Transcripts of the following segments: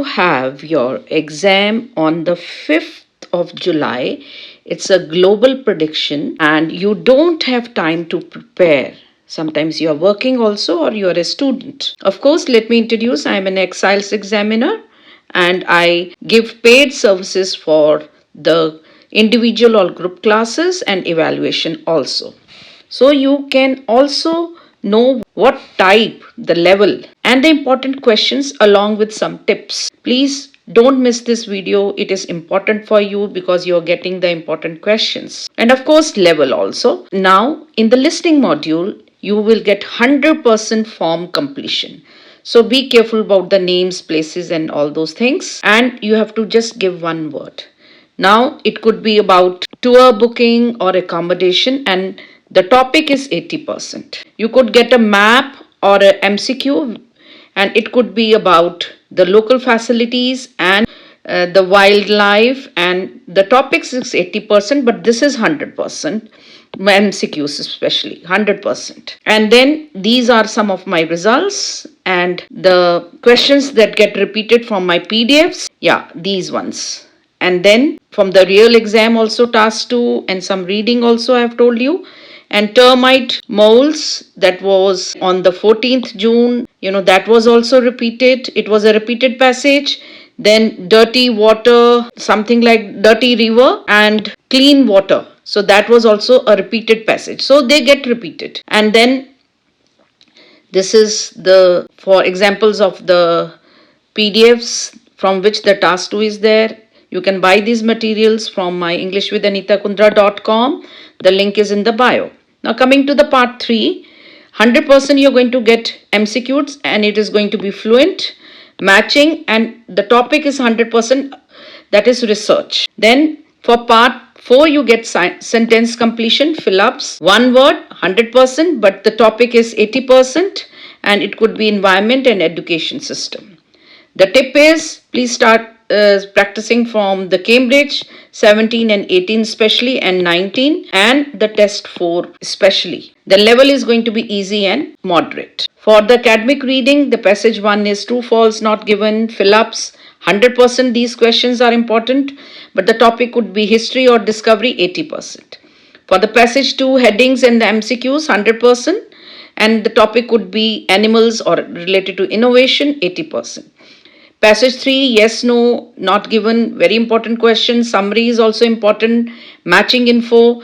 have your exam on the 5th of July, it's a global prediction and you don't have time to prepare. Sometimes you are working also or you are a student. Of course, let me introduce, I am an IELTS examiner and I give paid services for the individual or group classes and evaluation also. So you can also know what type, the level, and the important questions along with some tips. Please don't miss this video. It is important for you because you're getting the important questions. And of course, level also. Now, in the listening module, you will get 100% form completion. So be careful about the names, places, and all those things. And you have to just give one word. Now, it could be about tour booking or accommodation, and the topic is 80%. You could get a map or a MCQ, and it could be about the local facilities and the wildlife, and the topics is 80%, but this is 100%. MCQs especially 100%. And then these are some of my results and the questions that get repeated from my PDFs. Yeah, these ones. And then from the real exam also task 2 and some reading also I have told you. And termite moles, that was on the 14th June, that was also repeated. It was a repeated passage. Then dirty water, something like dirty river and clean water. So that was also a repeated passage. So they get repeated. And then this is the for examples of the PDFs from which the task 2 is there. You can buy these materials from my englishwithanittakundra.com. The link is in the bio. Now coming to the part 3, 100% you're going to get MCQs and it is going to be fluent, matching, and the topic is 100%, that is research. Then for part 4 you get sentence completion, fill-ups, one word, 100%, but the topic is 80% and it could be environment and education system. The tip is please start practicing from the Cambridge 17 and 18 especially and 19 and the test 4 especially. The level is going to be easy and moderate. For the academic reading, the passage 1 is true, false, not given, fill-ups, 100%. These questions are important, but the topic could be history or discovery, 80%. For the passage 2, headings and the MCQs, 100%, and the topic could be animals or related to innovation, 80%. Passage 3, yes, no, not given, very important question. Summary is also important. Matching info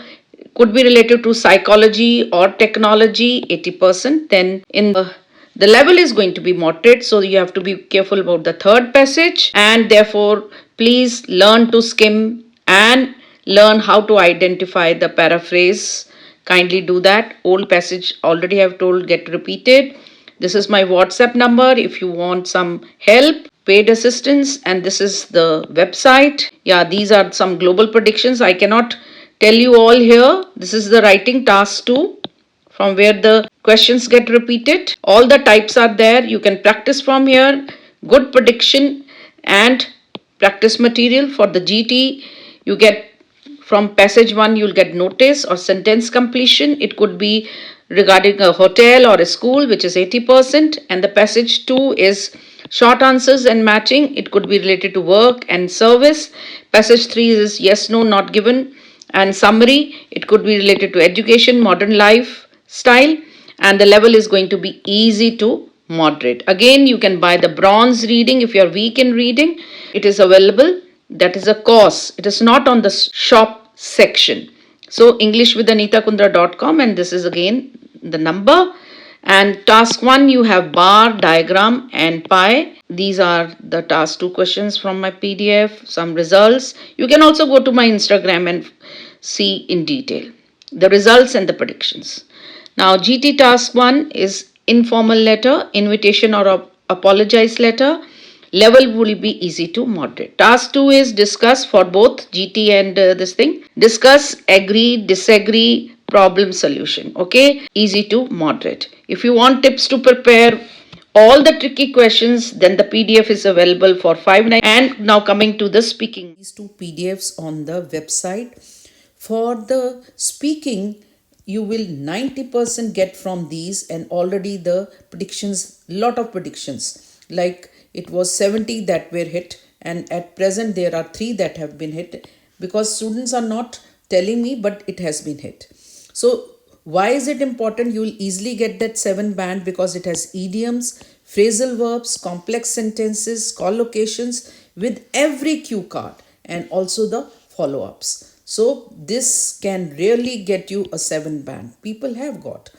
could be related to psychology or technology, 80%. Then in the level is going to be moderate, so you have to be careful about the third passage, and therefore please learn to skim and learn how to identify the paraphrase. Kindly do that. Old passage already have told get repeated. This is my WhatsApp number if you want some help, paid assistance, and this is the website. Yeah, these are some global predictions. I cannot tell you all here. This is the writing task 2 from where the questions get repeated. All the types are there. You can practice from here. Good prediction and practice material. For the GT, you get from passage 1 you'll get notice or sentence completion. It could be regarding a hotel or a school, which is 80%, and the passage 2 is short answers and matching. It could be related to work and service. Passage 3 is yes, no, not given, and summary. It could be related to education, modern life style, and the level is going to be easy to moderate. Again, you can buy the bronze reading if you're weak in reading. It is available. That is a course. It is not on the shop section. So englishwithanittakundra.com, and this is again the number. And task 1 you have bar, diagram and pie. These are the task 2 questions from my PDF, some results. You can also go to my Instagram and see in detail the results and the predictions. Now GT task 1 is informal letter, invitation or apologize letter. Level will be easy to moderate. Task 2 is discuss for both GT and this thing. Discuss, agree, disagree, problem solution. Okay, easy to moderate. If you want tips to prepare all the tricky questions, then the PDF is available for $5.99. And now coming to the speaking. These 2 PDFs on the website. For the speaking, you will 90% get from these, and already the predictions, lot of predictions. Like it was 70 that were hit, and at present there are 3 that have been hit, because students are not telling me, but it has been hit. So why is it important? You will easily get that 7 band because it has idioms, phrasal verbs, complex sentences, collocations with every cue card, and also the follow ups. So this can really get you a 7 band. People have got.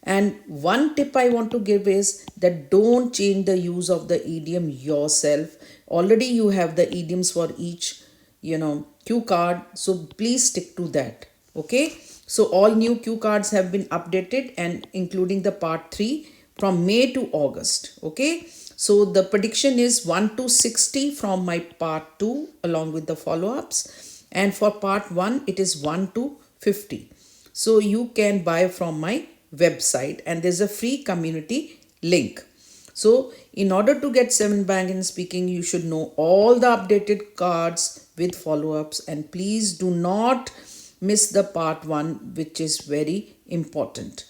And one tip I want to give is that don't change the use of the idiom yourself. Already you have the idioms for each, cue card. So please stick to that. Okay. So all new cue cards have been updated, and including the part 3 from May to August. Okay. So the prediction is 1 to 60 from my part 2 along with the follow ups. And for part 1, it is 1 to 50. So you can buy from my website, and there's a free community link. So in order to get 7 bang in speaking, you should know all the updated cards with follow-ups, and please do not miss the part 1, which is very important.